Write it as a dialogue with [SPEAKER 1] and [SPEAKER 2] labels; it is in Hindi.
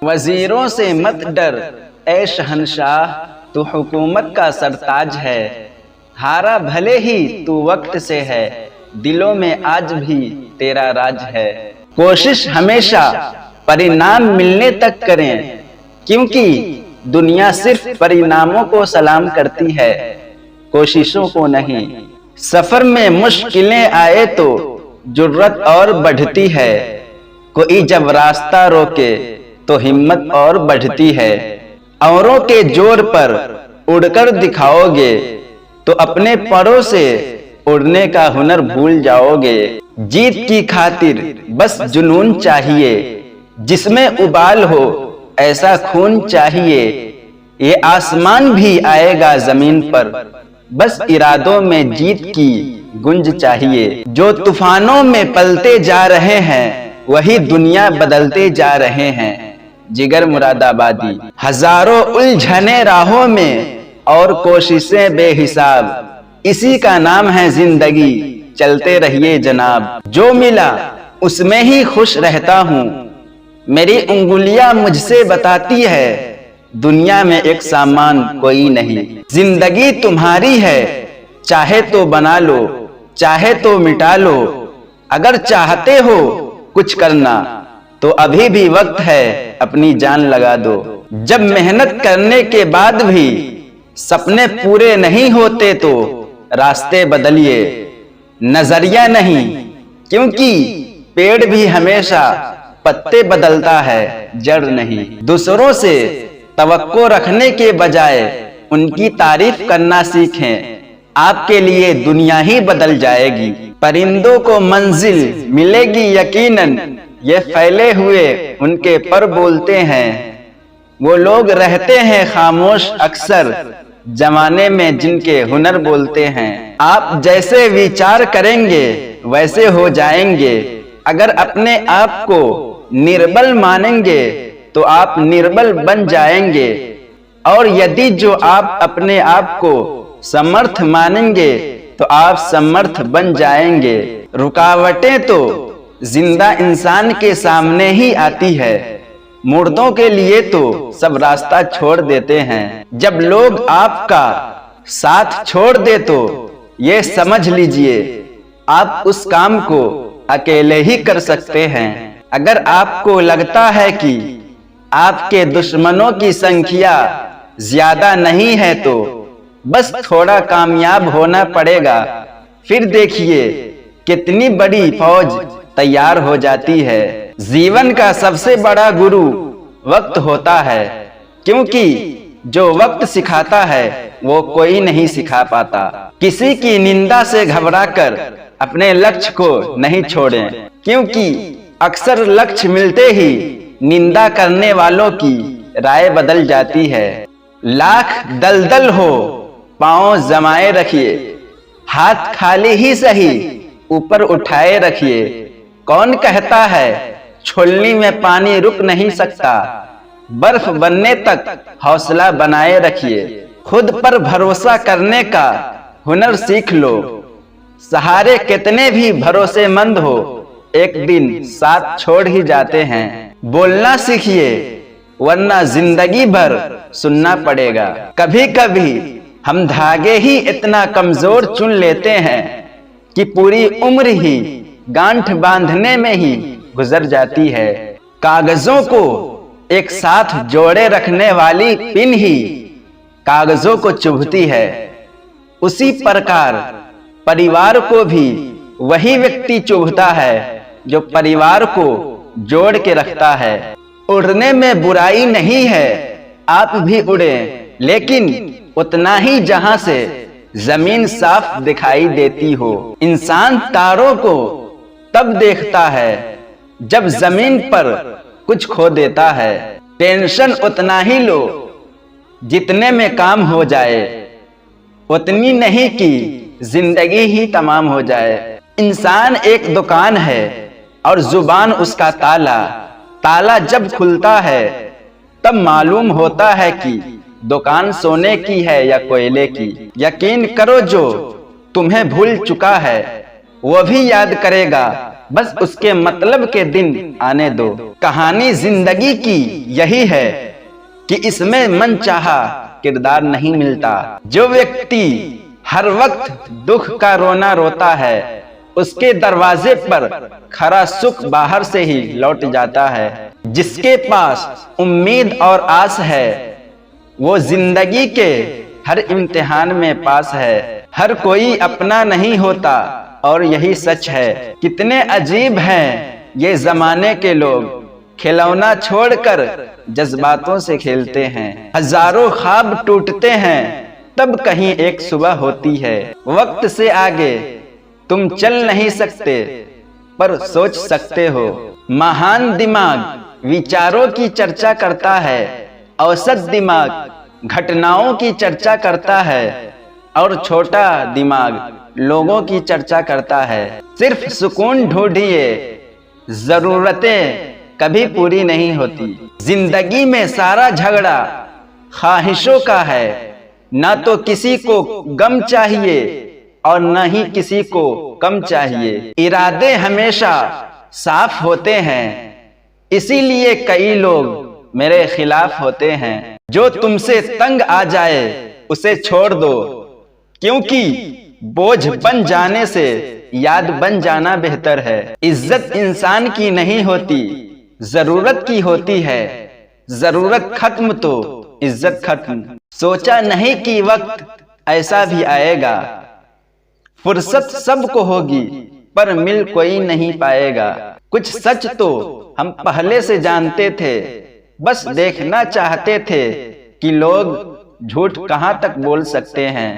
[SPEAKER 1] वजीरों से मत डर ए शहनशाह, तू हुकूमत का सरताज है। हारा भले ही तू वक्त से है, दिलों में आज भी तेरा राज है। कोशिश हमेशा परिणाम मिलने तक करें, क्योंकि दुनिया सिर्फ परिणामों को सलाम करती है, कोशिशों को नहीं। सफर में मुश्किलें आए तो जुर्रत और बढ़ती है, कोई जब रास्ता रोके तो हिम्मत और बढ़ती है। औरों के जोर पर उड़कर दिखाओगे तो अपने परों से उड़ने का हुनर भूल जाओगे। जीत की खातिर बस जुनून चाहिए, जिसमें उबाल हो ऐसा खून चाहिए। ये आसमान भी आएगा जमीन पर, बस इरादों में जीत की गुंज चाहिए। जो तूफानों में पलते जा रहे हैं, वही दुनिया बदलते जा रहे हैं। जिगर मुरादाबादी। हजारों उलझने राहों में और कोशिशें बेहिसाब, इसी का नाम है जिंदगी, चलते रहिए जनाब। जो मिला उसमें ही खुश रहता हूँ, मेरी उंगलियां मुझसे बताती है दुनिया में एक सामान कोई नहीं। जिंदगी तुम्हारी है, चाहे तो बना लो, चाहे तो मिटा लो। अगर चाहते हो कुछ करना तो अभी भी वक्त है, अपनी जान लगा दो। जब मेहनत करने के बाद भी सपने पूरे नहीं होते तो रास्ते बदलिए, नजरिया नहीं, क्योंकि पेड़ भी हमेशा पत्ते बदलता है, जड़ नहीं। दूसरों से तवक्को रखने के बजाय उनकी तारीफ करना सीखें, आपके लिए दुनिया ही बदल जाएगी। परिंदों को मंजिल मिलेगी यकीनन, ये फैले हुए उनके पर बोलते हैं। वो लोग रहते हैं खामोश अक्सर, जमाने में जिनके हुनर बोलते हैं। आप जैसे विचार करेंगे वैसे हो जाएंगे। अगर अपने आप को निर्बल मानेंगे तो आप निर्बल बन जाएंगे, और यदि जो आप अपने आप को समर्थ मानेंगे तो आप समर्थ बन जाएंगे। रुकावटें तो जिंदा इंसान के सामने ही आती है, मुर्दों के लिए तो सब रास्ता छोड़ देते हैं। जब लोग आपका साथ छोड़ दे तो ये समझ लीजिए आप उस काम को अकेले ही कर सकते हैं। अगर आपको लगता है कि आपके दुश्मनों की संख्या ज्यादा नहीं है तो बस थोड़ा कामयाब होना पड़ेगा, फिर देखिए कितनी बड़ी फौज तैयार हो जाती है। जीवन का सबसे बड़ा गुरु वक्त होता है, क्योंकि जो वक्त सिखाता है वो कोई नहीं सिखा पाता। किसी की निंदा से घबराकर अपने लक्ष्य को नहीं छोड़ें, क्योंकि अक्सर लक्ष्य मिलते ही निंदा करने वालों की राय बदल जाती है। लाख दलदल हो पांव जमाए रखिए, हाथ खाली ही सही ऊपर उठाए रखिए। कौन कहता है छोलनी में पानी रुक नहीं सकता, बर्फ बनने तक हौसला बनाए रखिए। खुद पर भरोसा करने का हुनर सीख लो, सहारे कितने भी भरोसेमंद हो एक दिन साथ छोड़ ही जाते हैं। बोलना सीखिए, वरना जिंदगी भर सुनना पड़ेगा। कभी कभी हम धागे ही इतना कमजोर चुन लेते हैं कि पूरी उम्र ही गांठ बांधने में ही गुजर जाती है। कागजों को एक साथ जोड़े रखने वाली पिन ही कागजों को चुभती है, उसी प्रकार परिवार को भी वही व्यक्ति चुभता है जो परिवार को जोड़ के रखता है। उड़ने में बुराई नहीं है, आप भी उड़े, लेकिन उतना ही जहां से जमीन साफ दिखाई देती हो। इंसान तारों को तब देखता है जब जमीन पर कुछ खो देता है। टेंशन उतना ही लो जितने में काम हो जाए, उतनी नहीं कि जिंदगी ही तमाम हो जाए। इंसान एक दुकान है और जुबान उसका ताला। ताला जब खुलता है तब मालूम होता है कि दुकान सोने की है या कोयले की। यकीन करो जो तुम्हें भूल चुका है वो भी याद करेगा बस उसके मतलब के दिन आने दो। कहानी जिंदगी की यही है कि इसमें मन चाहा किरदार नहीं मिलता। जो व्यक्ति हर वक्त दुख का रोना रोता है, उसके दरवाजे पर खरा सुख बाहर से ही लौट जाता है। जिसके पास उम्मीद और आस है, वो जिंदगी के हर इम्तिहान में पास है। हर कोई अपना नहीं होता और यही सच है। कितने अजीब हैं ये जमाने के लोग, खिलौना छोड़कर जज्बातों से खेलते हैं। हजारों ख्वाब टूटते हैं, तब कहीं एक सुबह होती है। वक्त से आगे तुम चल नहीं सकते, पर सोच सकते हो। महान दिमाग विचारों की चर्चा करता है, औसत दिमाग घटनाओं की चर्चा करता है, और छोटा दिमाग लोगों की चर्चा करता है। सिर्फ सुकून ढूंढिए, जरूरतें कभी पूरी नहीं होती। जिंदगी में सारा झगड़ा ख्वाहिशों का है। ना तो किसी को गम चाहिए और न ही किसी को कम चाहिए। इरादे हमेशा साफ होते हैं, इसीलिए कई लोग मेरे खिलाफ होते हैं। जो तुमसे तंग आ जाए उसे छोड़ दो, क्योंकि बोझ बन जाने से याद बन जाना बेहतर है। इज्जत इंसान की नहीं होती, जरूरत की होती है। जरूरत खत्म तो इज्जत खत्म। सोचा नहीं कि वक्त ऐसा भी आएगा, फुर्सत सबको होगी पर मिल कोई नहीं पाएगा। कुछ सच तो हम पहले से जानते थे, बस देखना चाहते थे कि लोग झूठ कहां तक बोल सकते हैं।